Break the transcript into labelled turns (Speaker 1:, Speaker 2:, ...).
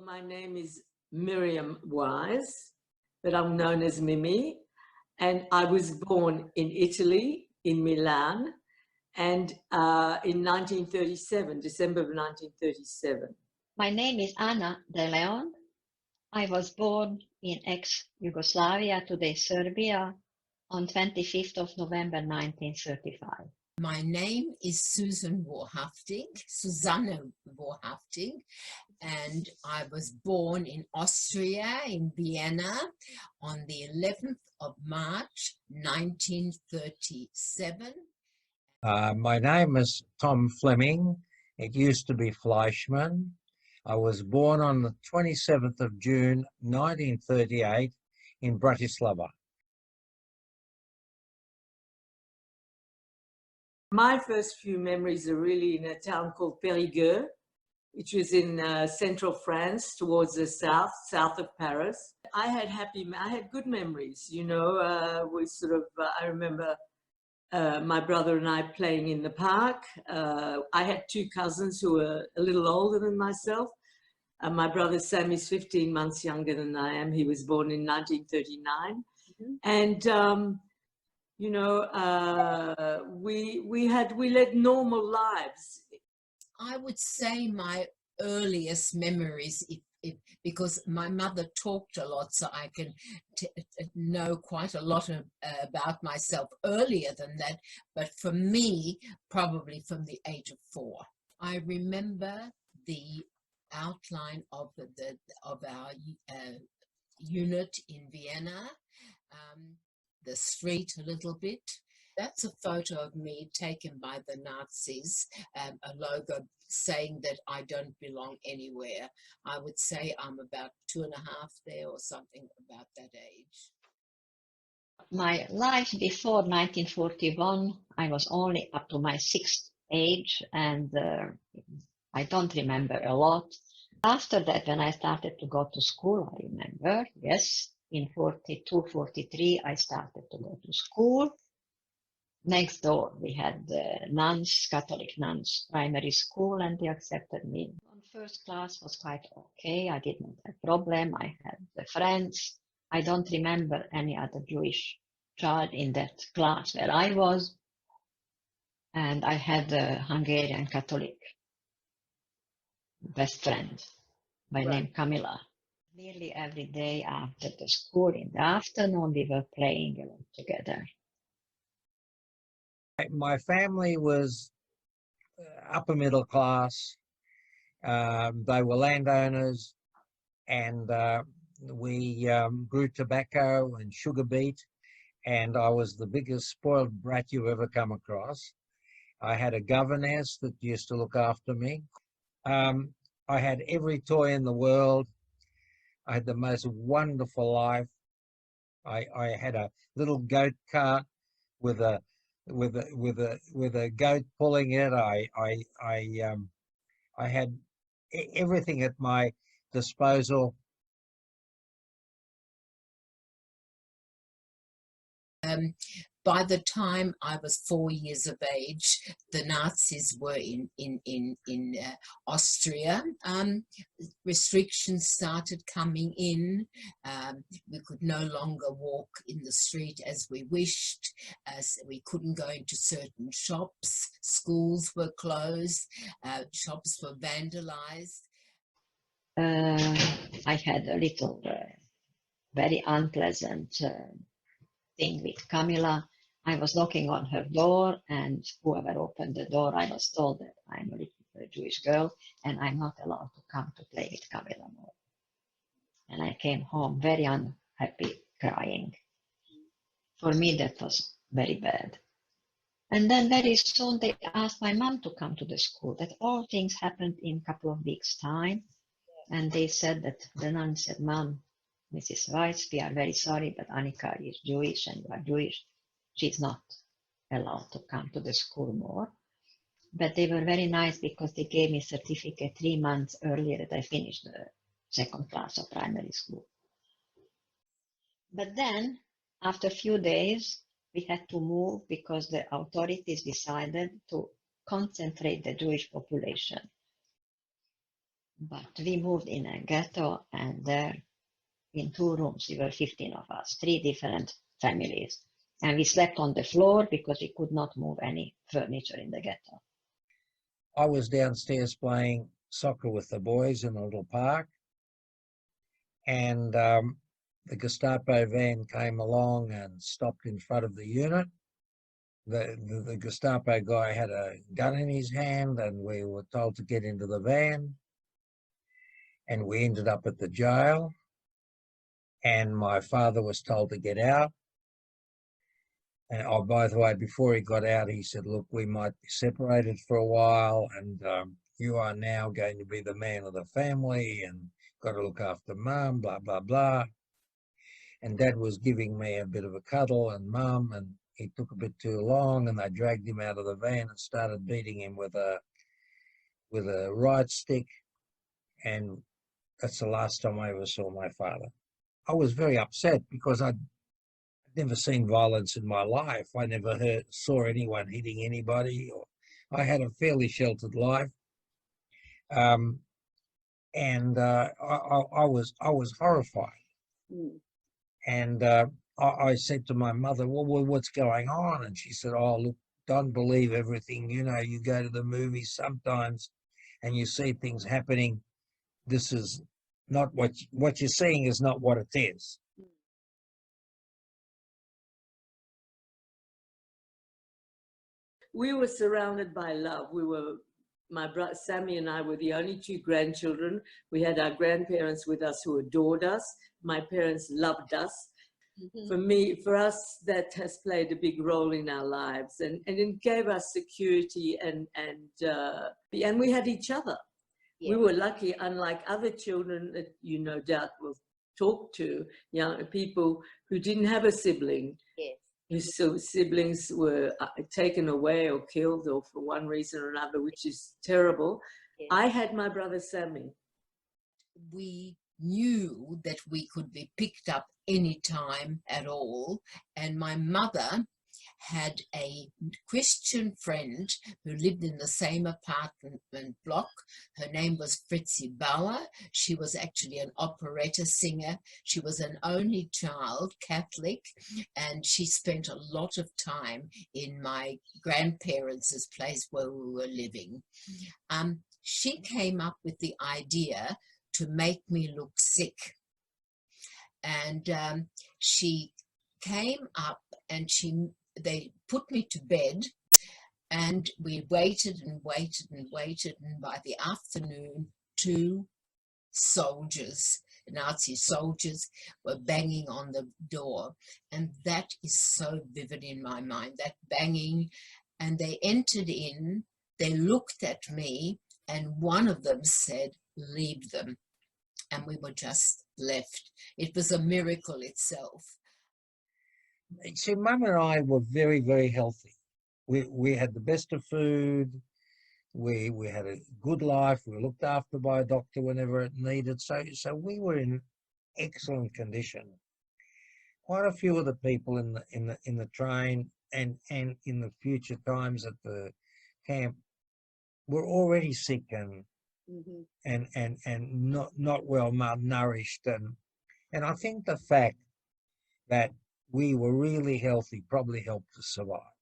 Speaker 1: my name is Miriam Wise, but I'm known as Mimi, and I was born in Italy, in Milan, and in 1937, December of 1937.
Speaker 2: My name is Ana de Leon. I was born in ex-Yugoslavia, today Serbia, on 25th of November 1935.
Speaker 3: My name is Susanne Warhaftig, and I was born in Austria, in Vienna, on the 11th of March, 1937.
Speaker 4: My name is Tom Fleming. It used to be Fleischmann. I was born on the 27th of June, 1938 in Bratislava.
Speaker 1: My first few memories are really in a town called Périgueux, which was in central France towards the south of Paris. I had good memories, you know. I remember my brother and I playing in the park. I had two cousins who were a little older than myself. My brother Sam is 15 months younger than I am. He was born in 1939. And you know, we led normal lives.
Speaker 3: I would say my earliest memories, because my mother talked a lot, so I can know quite a lot about myself earlier than that. But for me, probably from the age of 4. I remember the outline of our unit in Vienna. The street a little bit. That's a photo of me taken by the Nazis, a logo saying that I don't belong anywhere. I would say I'm about 2.5 there or something about that age.
Speaker 2: My life before 1941, I was only up to my 6th age, and I don't remember a lot. After that, when I started to go to school, I remember, yes, in 42, 43, I started to go to school. Next door, we had nuns, Catholic nuns, primary school, and they accepted me. First class was quite okay. I did not have problem. I had the friends. I don't remember any other Jewish child in that class where I was. And I had a Hungarian Catholic best friend by name Camilla. Nearly every day after the school in the afternoon, we were playing a lot together.
Speaker 4: My family was upper middle class. They were landowners, and we grew tobacco and sugar beet, and I was the biggest spoiled brat you ever come across. I had a governess that used to look after me. I had every toy in the world. I had the most wonderful life. I had a little goat cart with a goat pulling it. I had everything at my disposal.
Speaker 3: By the time I was 4 years of age, the Nazis were in Austria. Restrictions started coming in. We could no longer walk in the street as we wished. We couldn't go into certain shops. Schools were closed. Shops were vandalized.
Speaker 2: I had a little very unpleasant thing with Camilla. I was knocking on her door, and whoever opened the door, I was told that I'm a little Jewish girl and I'm not allowed to come to play with Camilla more. And I came home very unhappy, crying. For me, that was very bad. And then very soon they asked my mom to come to the school. That all things happened in a couple of weeks' time. And they said that the nun said, "Mom, Mrs. Weiss, we are very sorry, but Annika is Jewish and you are Jewish. She's not allowed to come to the school more." But they were very nice because they gave me a certificate 3 months earlier that I finished the 2nd class of primary school. But then, after a few days, we had to move because the authorities decided to concentrate the Jewish population. But we moved in a ghetto, and there in 2 rooms, we were 15 of us, 3 different families. And we slept on the floor because we could not move any furniture in the ghetto.
Speaker 4: I was downstairs playing soccer with the boys in a little park, and the Gestapo van came along and stopped in front of the unit. The Gestapo guy had a gun in his hand, and we were told to get into the van, and we ended up at the jail, and my father was told to get out. And oh, by the way, before he got out, he said, look, we might be separated for a while, and you are now going to be the man of the family and got to look after mum, blah, blah, blah. And Dad was giving me a bit of a cuddle and mum, and he took a bit too long, and they dragged him out of the van and started beating him with a right stick. And that's the last time I ever saw my father. I was very upset because I'd never seen violence in my life. I never saw anyone hitting anybody. Or I had a fairly sheltered life, and I was horrified.
Speaker 1: Mm.
Speaker 4: And I said to my mother, well, what's going on? And she said, oh, look, don't believe everything. You know, you go to the movies sometimes and you see things happening. This is not what you're seeing is not what it is.
Speaker 1: We were surrounded by love. My brother Sammy and I were the only 2 grandchildren. We had our grandparents with us who adored us. My parents loved us.
Speaker 3: Mm-hmm.
Speaker 1: For us, that has played a big role in our lives, and it gave us security, and we had each other.
Speaker 3: Yeah.
Speaker 1: We were lucky, unlike other children that you no doubt will talk to, young people who didn't have a sibling.
Speaker 3: Yes.
Speaker 1: Whose siblings were taken away or killed, or for one reason or another, which is terrible.
Speaker 3: Yes.
Speaker 1: I had my brother Sammy.
Speaker 3: We knew that we could be picked up any time at all, and my mother had a Christian friend who lived in the same apartment block. Her name was Fritzi Bauer. She was actually an operetta singer. She was an only child, Catholic, and she spent a lot of time in my grandparents' place where we were living. She came up with the idea to make me look sick. And she came up and they put me to bed, and we waited and waited and waited, and by the afternoon 2 soldiers, Nazi soldiers, were banging on the door, and that is so vivid in my mind, that banging. And they entered in, they looked at me, and one of them said, leave them, and we were just left. It was a miracle itself.
Speaker 4: See, Mum and I were very, very healthy. We had the best of food. We had a good life. We were looked after by a doctor whenever it needed. So we were in excellent condition. Quite a few of the people in the train and in the future times at the camp were already sick and not well malnourished, and I think the fact that we were really healthy probably helped us survive.